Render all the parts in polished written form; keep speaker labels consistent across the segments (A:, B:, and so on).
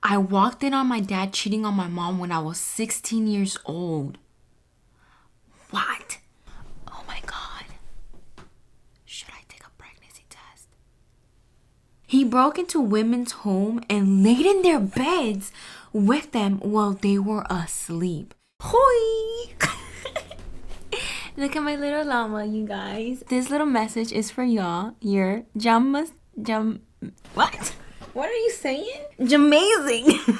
A: I walked in on my dad cheating on my mom when I was 16 years old. What? Oh my God. Should I take a pregnancy test? He broke into women's home and laid in their beds with them while they were asleep. Hoi! Look at my little llama, you guys. This little message is for y'all. You're what? What are you saying? Jamazing.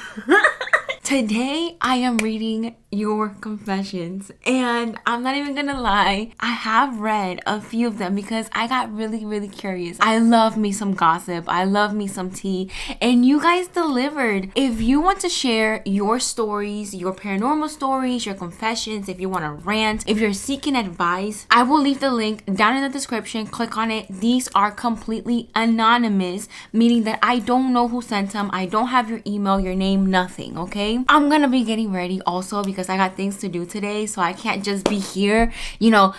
A: Today, I am reading your confessions, and I'm not even gonna lie, I have read a few of them because I got really curious. I love me some gossip, I love me some tea, and you guys delivered. If you want to share your stories, your paranormal stories, your confessions, if you want to rant, if you're seeking advice, I will leave the link down in the description. Click on it. These are completely anonymous, meaning that I don't know who sent them. I don't have your email, your name, nothing, okay? I'm gonna be getting ready also because I got things to do today, so I can't just be here,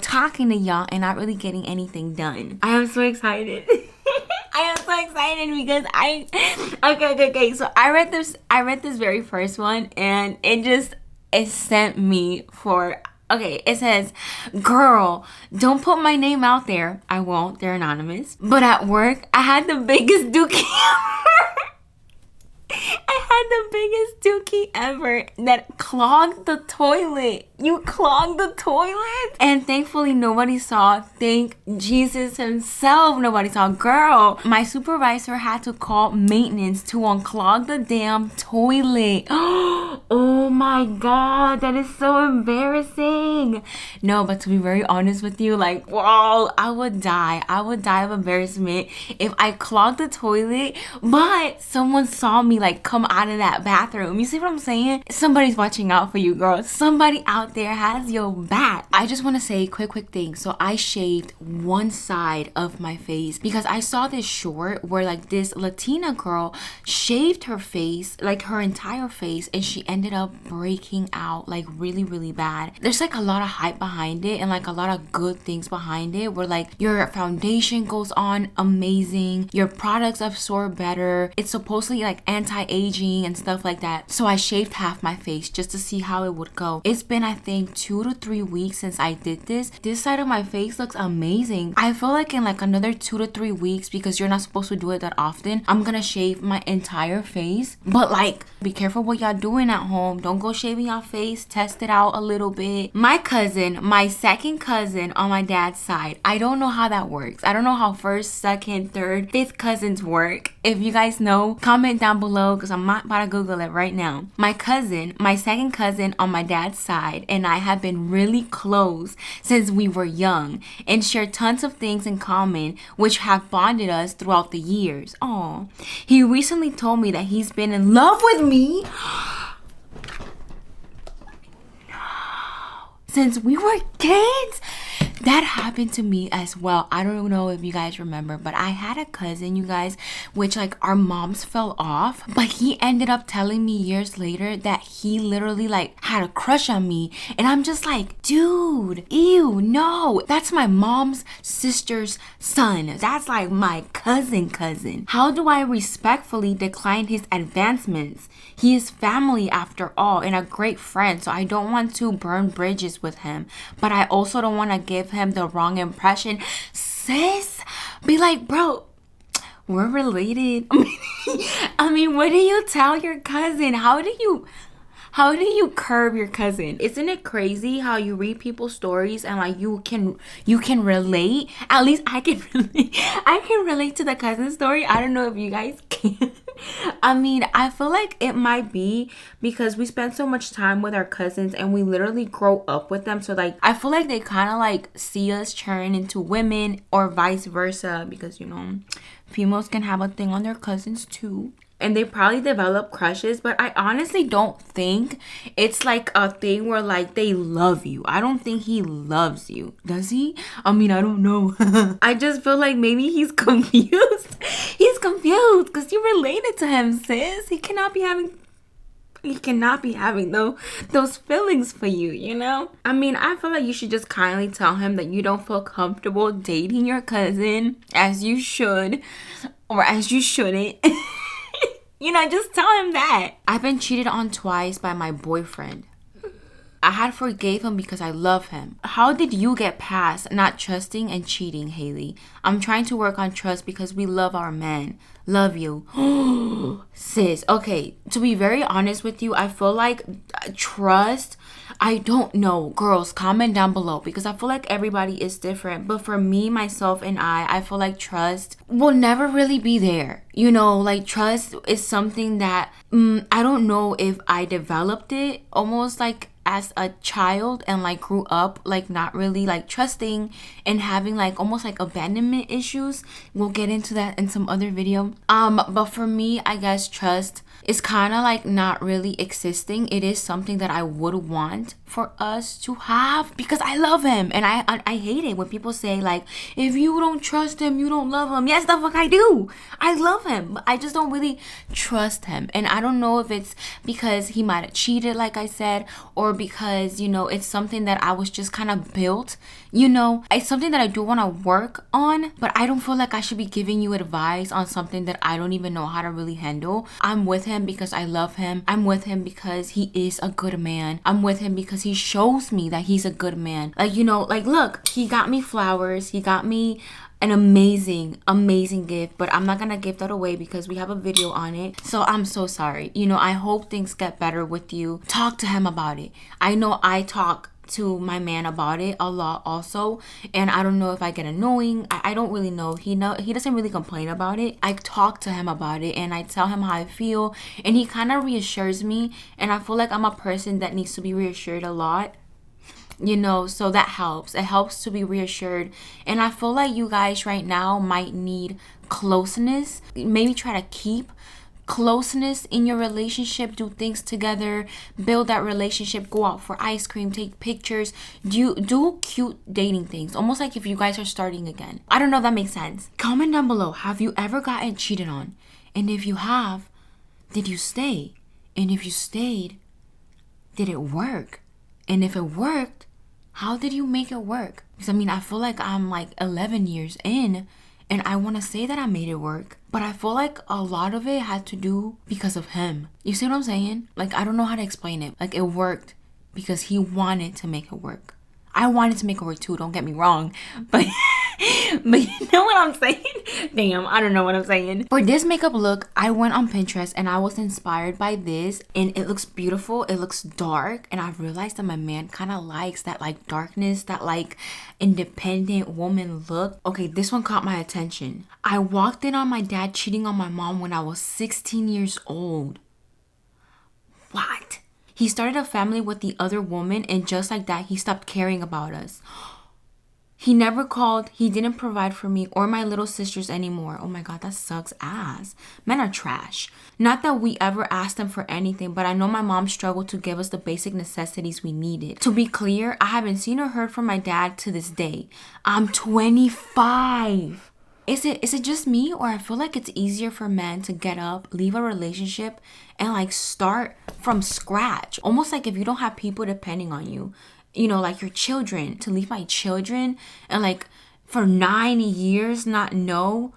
A: talking to y'all and not really getting anything done. I am so excited. I am so excited because okay. So I read this very first one, and it sent me for. Okay, it says, girl, don't put my name out there. I won't. They're anonymous. But at work, I had the biggest dookie ever that clogged the toilet. You clogged the toilet? And thankfully nobody saw. Thank Jesus himself nobody saw. Girl, my supervisor had to call maintenance to unclog the damn toilet. Oh my God, that is so embarrassing. No, but to be very honest with you, whoa, I would die of embarrassment if I clogged the toilet, but someone saw me come out of that bathroom. You see what I'm saying? Somebody's watching out for you, girl. Somebody out there has your back. I just want to say quick thing. So I shaved one side of my face because I saw this short where this Latina girl shaved her face, her entire face, and she ended up breaking out really bad. There's a lot of hype behind it and a lot of good things behind it where your foundation goes on amazing, your products absorb better, it's supposedly anti-aging and stuff like that. So I shaved half my face just to see how it would go. It's been, I think, 2 to 3 weeks since I did this. This side of my face looks amazing. I feel in another 2 to 3 weeks, because you're not supposed to do it that often, I'm gonna shave my entire face. But be careful what y'all doing at home. Don't go shaving your face. Test it out a little bit. My second cousin on my dad's side, I don't know how that works. I don't know how first, second, third, fifth cousins work. If you guys know, comment down below because I'm not about to Google it right now. My second cousin on my dad's side, and I have been really close since we were young and share tons of things in common which have bonded us throughout the years. Aw. He recently told me that he's been in love with me since we were kids. That happened to me as well. I don't know if you guys remember, but I had a cousin, you guys, which our moms fell off, but he ended up telling me years later that he literally had a crush on me, and I'm just dude, ew, no, that's my mom's sister's son. That's my cousin. How do I respectfully decline his advancements? He is family after all and a great friend, so I don't want to burn bridges with him, but I also don't want to give him the wrong impression. Sis, be bro, we're related. I mean, what do you tell your cousin? How do you curb your cousin? Isn't it crazy how you read people's stories and you can relate? At least I can relate. I can relate to the cousin story. I don't know if you guys can. I mean, I feel it might be because we spend so much time with our cousins and we literally grow up with them. So I feel they kind of see us turn into women or vice versa, because females can have a thing on their cousins too. And they probably develop crushes, but I honestly don't think it's a thing where they love you. I don't think he loves you. Does he? I mean, I don't know. I just feel maybe he's confused. He's confused because you related to him, sis. He cannot be having those feelings for you, I mean, I feel you should just kindly tell him that you don't feel comfortable dating your cousin, as you should, or as you shouldn't. Just tell him that. I've been cheated on twice by my boyfriend. I had forgave him because I love him. How did you get past not trusting and cheating, Haley? I'm trying to work on trust because we love our men. Love you. Sis, okay, to be very honest with you, I feel like trust, I don't know. Girls, comment down below because I feel like everybody is different. But for me, myself, and I feel like trust will never really be there. Like trust is something that I don't know if I developed it almost like as a child and like grew up like not really like trusting and having like almost like abandonment issues. We'll get into that in some other video. But for me, I guess trust is kind of like not really existing. It is something that I would want for us to have because I love him, and I hate it when people say like, if you don't trust him, you don't love him. Yes, the fuck I do. I love him, but I just don't really trust him. And I don't know if it's because he might have cheated, like I said, or because it's something that I was just kind of built. It's something that I do want to work on, but I don't feel like I should be giving you advice on something that I don't even know how to really handle. I'm with him because I love him. I'm with him because he is a good man. I'm with him because he shows me that he's a good man. Like, look, he got me flowers. He got me an amazing gift, but I'm not gonna give that away because we have a video on it. So I'm so sorry. I hope things get better with you. Talk to him about it. I know I talk to my man about it a lot also, and I don't know if I get annoying. I don't really know. He doesn't really complain about it. I talk to him about it and I tell him how I feel, and he kind of reassures me, and I feel like I'm a person that needs to be reassured a lot. So that helps. It helps to be reassured. And I feel like you guys right now might need closeness. Maybe try to keep closeness in your relationship. Do things together. Build that relationship. Go out for ice cream. Take pictures. Do cute dating things. Almost like if you guys are starting again. I don't know if that makes sense. Comment down below. Have you ever gotten cheated on? And if you have, did you stay? And if you stayed, did it work? And if it worked, how did you make it work? Because I feel like I'm like 11 years in and I want to say that I made it work. But I feel like a lot of it had to do because of him. You see what I'm saying? Like, I don't know how to explain it. Like, it worked because he wanted to make it work. I wanted to make it work too, don't get me wrong. But you know what I'm saying? Damn, I don't know what I'm saying. For this makeup look, I went on Pinterest and I was inspired by this. And it looks beautiful. It looks dark. And I realized that my man kind of likes that like darkness, that like independent woman look. Okay, this one caught my attention. I walked in on my dad cheating on my mom when I was 16 years old. What? He started a family with the other woman, and just like that, he stopped caring about us. He never called. He didn't provide for me or my little sisters anymore. Oh my God, that sucks ass. Men are trash. Not that we ever asked them for anything, but I know my mom struggled to give us the basic necessities we needed. To be clear, I haven't seen or heard from my dad to this day. I'm 25. Is it just me, or I feel like it's easier for men to get up, leave a relationship, and like start from scratch? Almost like if you don't have people depending on you, like your children, to leave my children and like for 9 years not know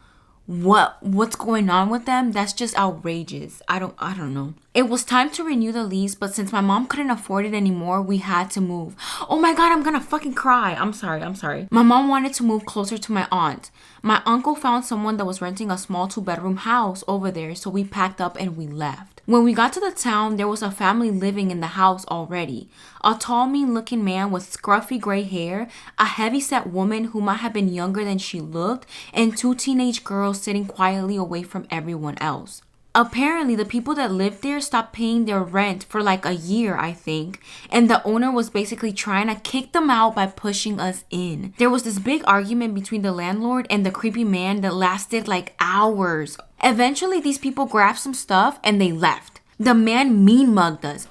A: what's going on with them. That's just outrageous. I don't know. It was time to renew the lease, but since my mom couldn't afford it anymore, we had to move. Oh my God, I'm gonna fucking cry. I'm sorry. My mom wanted to move closer to my aunt. My uncle found someone that was renting a small 2-bedroom house over there, so we packed up and we left. When we got to the town, there was a family living in the house already. A tall, mean-looking man with scruffy gray hair, a heavy-set woman who might have been younger than she looked, and 2 teenage girls sitting quietly away from everyone else. Apparently, the people that lived there stopped paying their rent for like a year, I think. And the owner was basically trying to kick them out by pushing us in. There was this big argument between the landlord and the creepy man that lasted like hours. Eventually, these people grabbed some stuff and they left. The man mean mugged us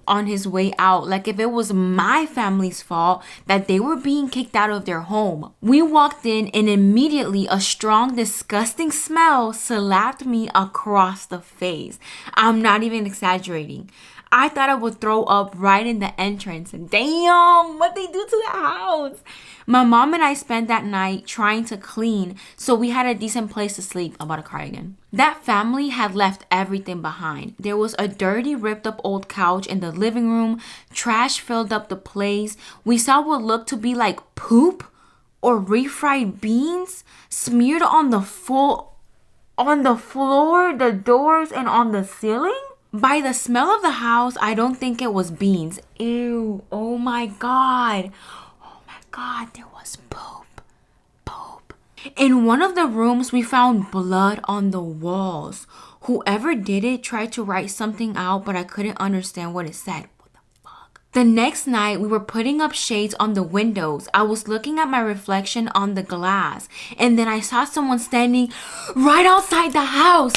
A: on his way out, like if it was my family's fault that they were being kicked out of their home. We walked in and immediately a strong, disgusting smell slapped me across the face. I'm not even exaggerating. I thought I would throw up right in the entrance. Damn, what they do to the house. My mom and I spent that night trying to clean, so we had a decent place to sleep. I'm about to cry again. That family had left everything behind. There was a dirty, ripped up old couch in the living room. Trash filled up the place. We saw what looked to be like poop or refried beans smeared on the floor, the doors, and on the ceiling. By the smell of the house, I don't think it was beans. Ew. Oh my God. God, there was poop. In one of the rooms, we found blood on the walls. Whoever did it tried to write something out, but I couldn't understand what it said. What the fuck? The next night, we were putting up shades on the windows. I was looking at my reflection on the glass, and then I saw someone standing right outside the house.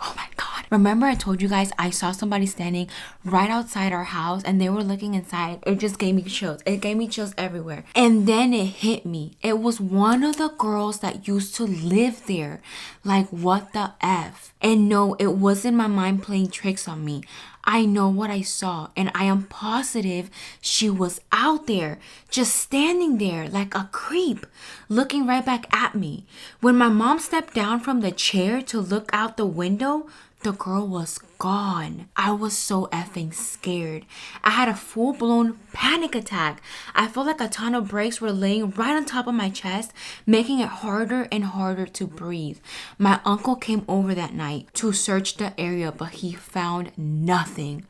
A: Oh my God. Remember I told you guys I saw somebody standing right outside our house and they were looking inside. It just gave me chills. It gave me chills everywhere. And then it hit me. It was one of the girls that used to live there. Like, what the F? And no, it wasn't my mind playing tricks on me. I know what I saw, and I am positive she was out there, just standing there like a creep, looking right back at me. When my mom stepped down from the chair to look out the window, the girl was gone. I was so effing scared. I had a full-blown panic attack. I felt like a ton of bricks were laying right on top of my chest, making it harder and harder to breathe. My uncle came over that night to search the area, but he found nothing.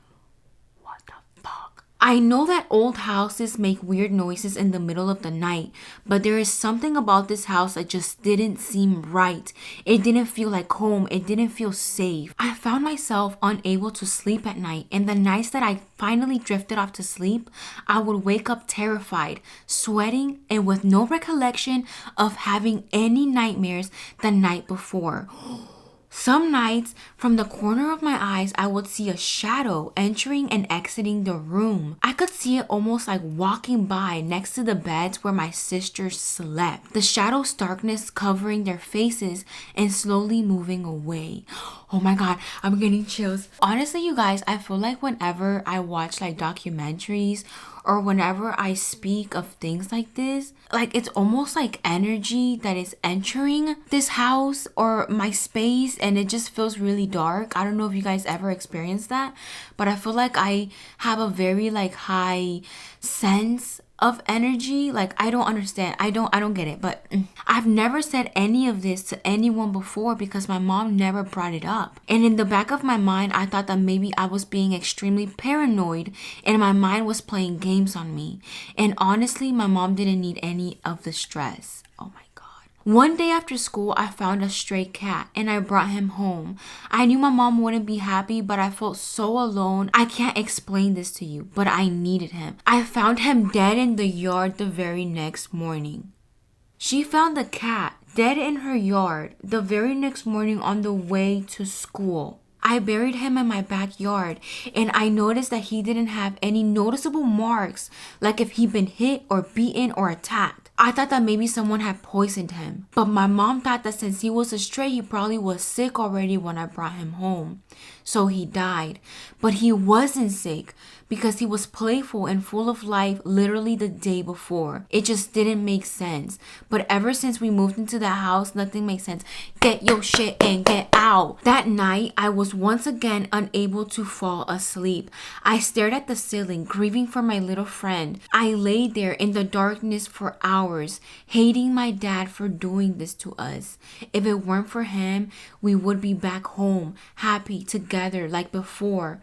A: What the fuck? I know that old houses make weird noises in the middle of the night, but there is something about this house that just didn't seem right. It didn't feel like home. It didn't feel safe. I found myself unable to sleep at night, and the nights that I finally drifted off to sleep, I would wake up terrified, sweating, and with no recollection of having any nightmares the night before. Some nights, from the corner of my eyes, I would see a shadow entering and exiting the room. I could see it almost like walking by next to the beds where my sisters slept. The shadow's darkness covering their faces and slowly moving away. Oh my God, I'm getting chills. Honestly, you guys, I feel like whenever I watch like documentaries or whenever I speak of things like this, like it's almost like energy that is entering this house or my space, and it just feels really dark. I don't know if you guys ever experienced that, but I feel like I have a very like high sense of energy. Like, I don't understand. I don't get it. But I've never said any of this to anyone before because my mom never brought it up. And in the back of my mind, I thought that maybe I was being extremely paranoid and my mind was playing games on me. And honestly, my mom didn't need any of the stress. Oh my God. One day after school, I found a stray cat and I brought him home. I knew my mom wouldn't be happy, but I felt so alone. I can't explain this to you, but I needed him. I found him dead in the yard the very next morning. She found the cat dead in her yard the very next morning on the way to school. I buried him in my backyard and I noticed that he didn't have any noticeable marks, like if he'd been hit or beaten or attacked. I thought that maybe someone had poisoned him, but my mom thought that since he was a stray, he probably was sick already when I brought him home. So he died. But he wasn't sick because he was playful and full of life literally the day before. It just didn't make sense. But ever since we moved into the house, nothing makes sense. Get your shit and get out. That night, I was once again unable to fall asleep. I stared at the ceiling, grieving for my little friend. I lay there in the darkness for hours, hating my dad for doing this to us. If it weren't for him, we would be back home, happy, together like before.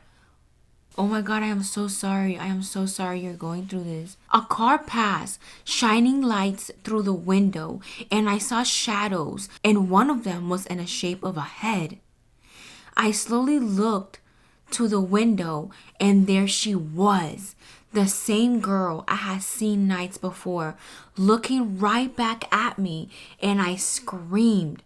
A: Oh my God, I am so sorry. I am so sorry you're going through this. A car passed, shining lights through the window, and I saw shadows, and one of them was in the shape of a head. I slowly looked to the window, and there she was. The same girl I had seen nights before, looking right back at me, and I screamed.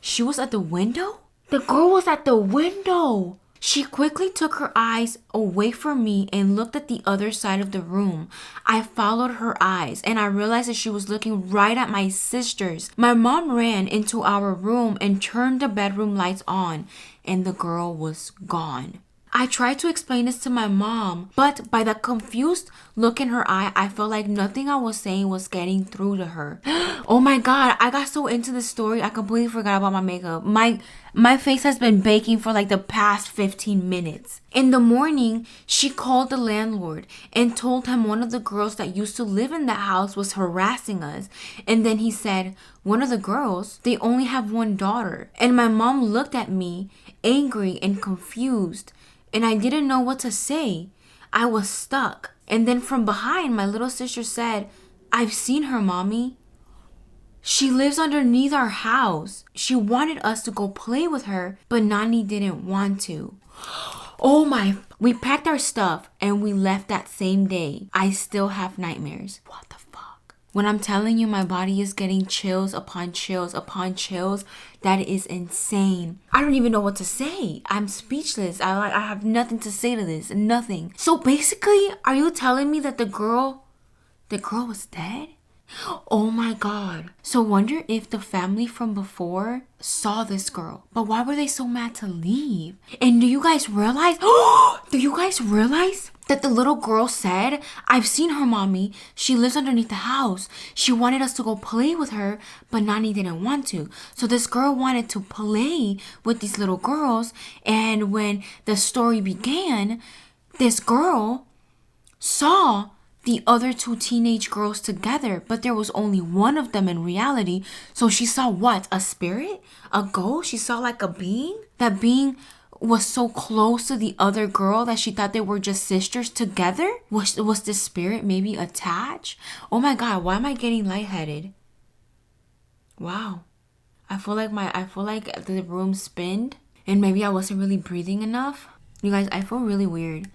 A: She was at the window? The girl was at the window! She quickly took her eyes away from me and looked at the other side of the room. I followed her eyes and I realized that she was looking right at my sisters. My mom ran into our room and turned the bedroom lights on, and the girl was gone. I tried to explain this to my mom, but by the confused look in her eye, I felt like nothing I was saying was getting through to her. Oh my god, I got so into the story, I completely forgot about my makeup. My face has been baking for like the past 15 minutes. In the morning, she called the landlord and told him one of the girls that used to live in that house was harassing us. And then he said, one of the girls, they only have one daughter. And my mom looked at me, angry and confused, and I didn't know what to say. I was stuck. And then from behind, my little sister said, I've seen her, mommy. She lives underneath our house. She wanted us to go play with her, but Nani didn't want to. Oh my, we packed our stuff and we left that same day. I still have nightmares. What the fuck? When I'm telling you my body is getting chills upon chills upon chills, that is insane. I don't even know what to say. I'm speechless. I have nothing to say to this. Nothing. So basically, are you telling me that the girl was dead? Oh my god. So wonder if the family from before saw this girl. But why were they so mad to leave? And do you guys realize? Do you guys realize that the little girl said, I've seen her, mommy. She lives underneath the house. She wanted us to go play with her, but Nani didn't want to. So this girl wanted to play with these little girls. And when the story began, this girl saw the other two teenage girls together, but there was only one of them in reality. So she saw what? A spirit? A ghost? She saw like a being? That being was so close to the other girl that she thought they were just sisters together? Was the spirit maybe attached? Oh my god, why am I getting lightheaded? Wow. I feel like the room spinned and maybe I wasn't really breathing enough. You guys, I feel really weird.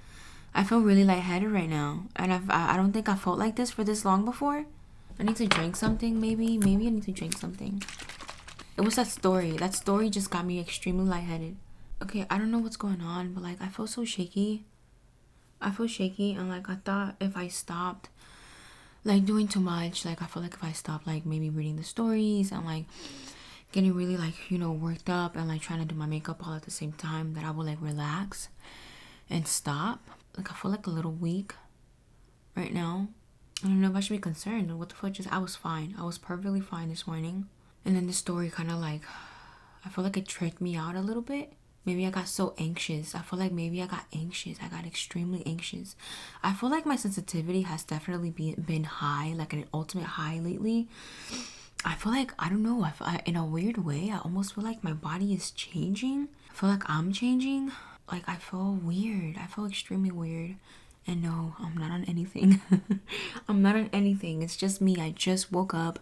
A: I feel really lightheaded right now. And I don't think I felt like this for this long before. I need to drink something, maybe. Maybe I need to drink something. It was that story. That story just got me extremely lightheaded. Okay, I don't know what's going on, but like I feel so shaky. I feel shaky and like I thought if I stopped like doing too much, like I feel like if I stopped like maybe reading the stories and like getting really like, you know, worked up and like trying to do my makeup all at the same time, that I would like relax and stop. Like I feel like a little weak right now. I don't know if I should be concerned. What the fuck? I was fine. I was perfectly fine this morning. And then the story kind of like, I feel like it tricked me out a little bit. Maybe I got so anxious. I feel like maybe I got anxious. I got extremely anxious. I feel like my sensitivity has definitely been high, like an ultimate high lately. I feel like, I don't know, in a weird way, I almost feel like my body is changing. I feel like I'm changing. Like I feel weird. I feel extremely weird. And no, I'm not on anything. I'm not on anything. It's just me. I just woke up.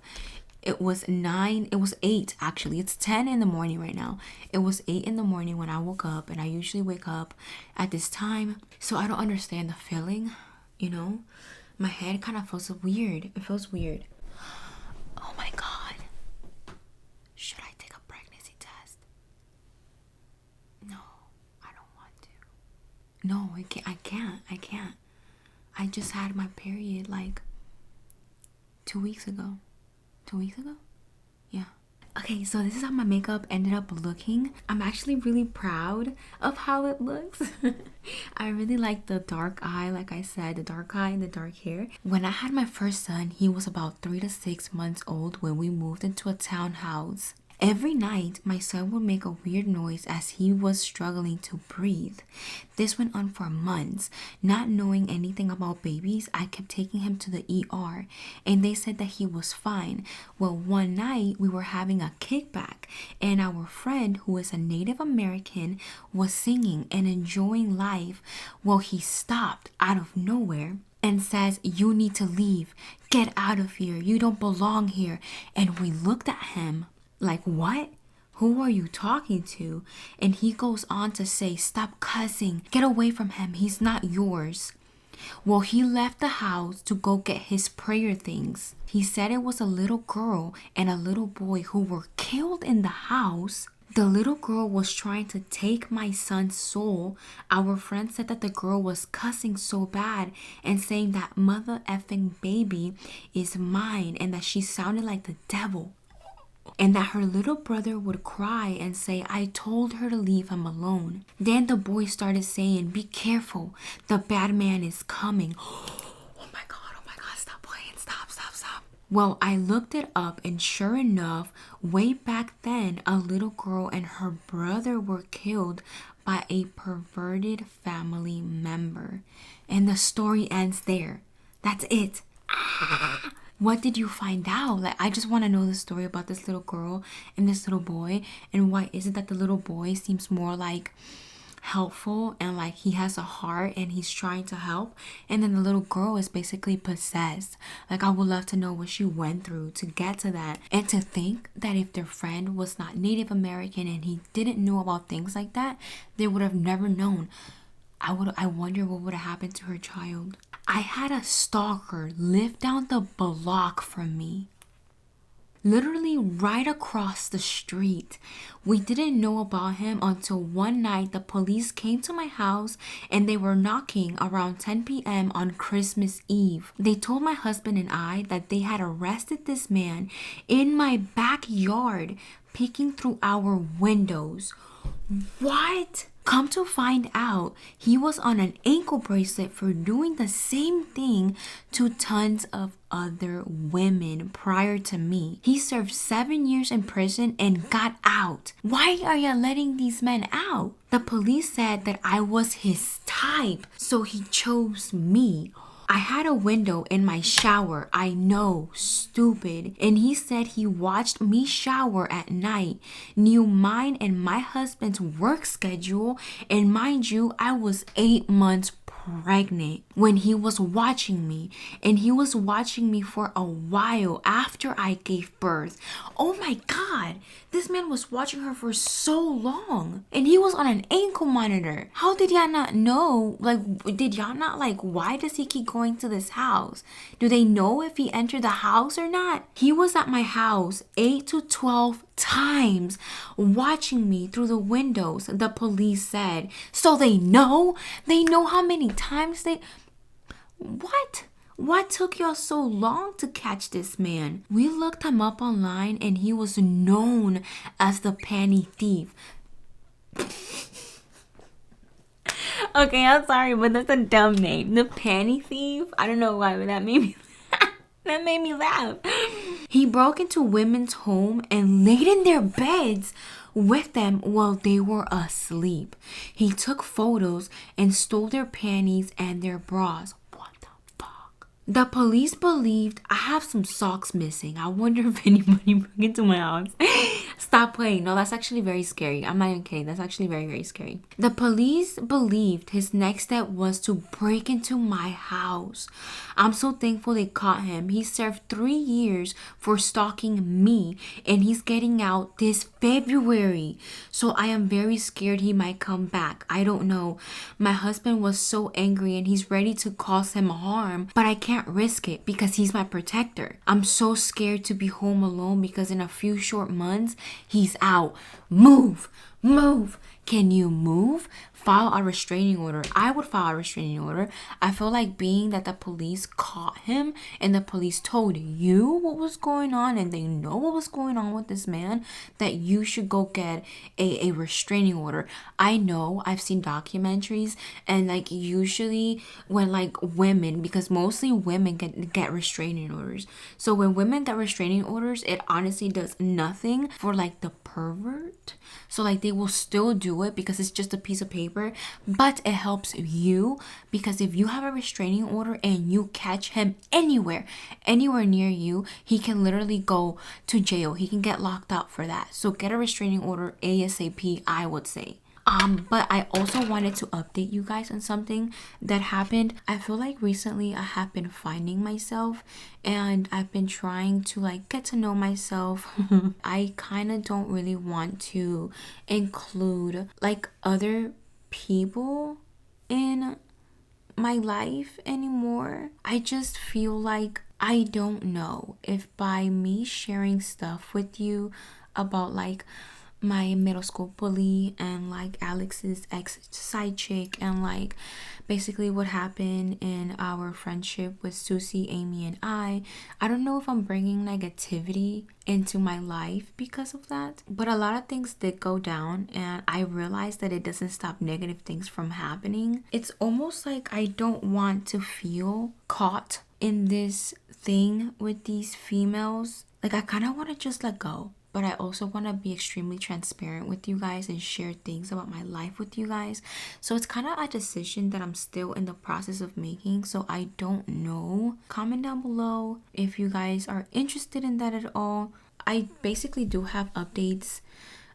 A: It was 8 actually. It's 10 in the morning right now. It was 8 in the morning when I woke up, and I usually wake up at this time. So I don't understand the feeling, you know? My head kind of feels weird. It feels weird. Oh my god. Should I take a pregnancy test? No. No, I can't. I just had my period like 2 weeks ago. 2 weeks ago? Yeah. Okay, so this is how my makeup ended up looking. I'm actually really proud of how it looks. I really like the dark eye, like I said, the dark eye and the dark hair. When I had my first son, he was about 3 to 6 months old when we moved into a townhouse. Every night, my son would make a weird noise as he was struggling to breathe. This went on for months. Not knowing anything about babies, I kept taking him to the ER, and they said that he was fine. Well, one night, we were having a kickback, and our friend, who is a Native American, was singing and enjoying life. Well, he stopped out of nowhere and says, "You need to leave. Get out of here. You don't belong here." And we looked at him like, what? Who are you talking to? And he goes on to say, "Stop cussing. Get away from him. He's not yours." Well, he left the house to go get his prayer things. He said it was a little girl and a little boy who were killed in the house. The little girl was trying to take my son's soul. Our friend said that the girl was cussing so bad and saying that mother effing baby is mine and that she sounded like the devil. And that her little brother would cry and say, I told her to leave him alone. Then the boy started saying, be careful, the bad man is coming. Oh my god, stop playing, stop. Well, I looked it up, and sure enough, way back then, a little girl and her brother were killed by a perverted family member. And the story ends there. That's it. What did you find out? Like, I just want to know the story about this little girl and this little boy, and why is it that the little boy seems more like helpful and like he has a heart and he's trying to help, and then the little girl is basically possessed. Like, I would love to know what she went through to get to that. And to think that if their friend was not Native American and he didn't know about things like that, they would have never known. I wonder what would have happened to her child. I had a stalker live down the block from me. Literally right across the street. We didn't know about him until one night the police came to my house and they were knocking around 10 p.m. on Christmas Eve. They told my husband and I that they had arrested this man in my backyard, peeking through our windows. What? Come to find out, he was on an ankle bracelet for doing the same thing to tons of other women prior to me. He served 7 years in prison and got out. Why are you letting these men out? The police said that I was his type, so he chose me. I had a window in my shower. I know, stupid. And he said he watched me shower at night, knew mine and my husband's work schedule, and mind you, I was 8 months pregnant when he was watching me, and he was watching me for a while after I gave birth. Oh my god, this man was watching her for so long, and he was on an ankle monitor. How did y'all not know? Like, did y'all not like, why does he keep going to this house? Do they know if he entered the house or not? He was at my house 8 to 12 times watching me through the windows, the police said. So they know how many times they... What took y'all so long to catch this man? We looked him up online and he was known as the panty thief. Okay, I'm sorry, but that's a dumb name. The panty thief? I don't know why, but that made me laugh. He broke into women's home and laid in their beds with them while they were asleep. He took photos and stole their panties and their bras. What the fuck? The police believed I have some socks missing. I wonder if anybody broke into my house. Stop playing. No, that's actually very scary. I'm not even kidding. That's actually very, very scary. The police believed his next step was to break into my house. I'm so thankful they caught him. He served 3 years for stalking me, and he's getting out this February. So I am very scared he might come back. I don't know. My husband was so angry and he's ready to cause him harm, but I can't risk it because he's my protector. I'm so scared to be home alone because in a few short months, he's out. Move. Can you move? File a restraining order. I would file a restraining order. I feel like being that the police caught him and the police told you what was going on and they know what was going on with this man, that you should go get a restraining order. I know I've seen documentaries and like usually when like women, because mostly women get restraining orders. So when women get restraining orders, it honestly does nothing for like the pervert. So like they will still do it because it's just a piece of paper, but it helps you because if you have a restraining order and you catch him anywhere near you, he can literally go to jail. He can get locked up for that. So get a restraining order ASAP, I would say. But I also wanted to update you guys on something that happened. I feel like recently I have been finding myself and I've been trying to like get to know myself. I kind of don't really want to include like other people in my life anymore. I just feel like I don't know if by me sharing stuff with you about like my middle school bully and like Alex's ex side chick, and like basically what happened in our friendship with Susie, Amy, and I don't know if I'm bringing negativity into my life because of that, but a lot of things did go down, and I realized that it doesn't stop negative things from happening. It's almost like I don't want to feel caught in this thing with these females. Like, I kind of want to just let go, but I also want to be extremely transparent with you guys and share things about my life with you guys. So it's kind of a decision that I'm still in the process of making, so I don't know. Comment down below if you guys are interested in that at all. I basically do have updates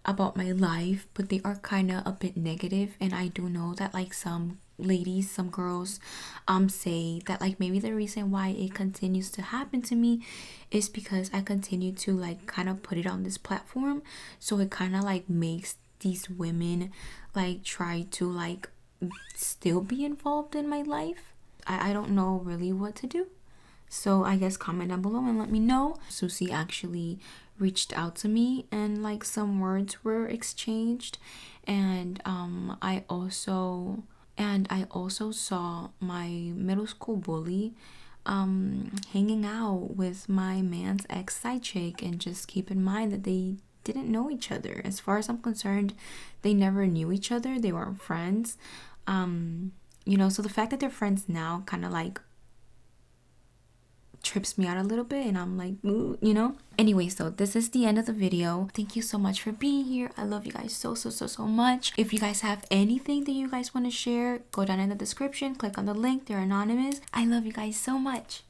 A: about my life, but they are kind of a bit negative, and I do know that like some ladies, some girls say that like maybe the reason why it continues to happen to me is because I continue to like kind of put it on this platform, so it kind of like makes these women like try to like still be involved in my life. I don't know really what to do. So I guess comment down below and let me know. Susie actually reached out to me, and like some words were exchanged, and I also saw my middle school bully hanging out with my man's ex side chick. And just keep in mind that they didn't know each other. As far as I'm concerned, they never knew each other. They weren't friends. You know, so the fact that they're friends now kind of like trips me out a little bit, and I'm like, ooh, you know. Anyway, so this is the end of the video. Thank you so much for being here. I love you guys so much. If you guys have anything that you guys want to share, go down in the description, click on the link. They're anonymous. I love you guys so much.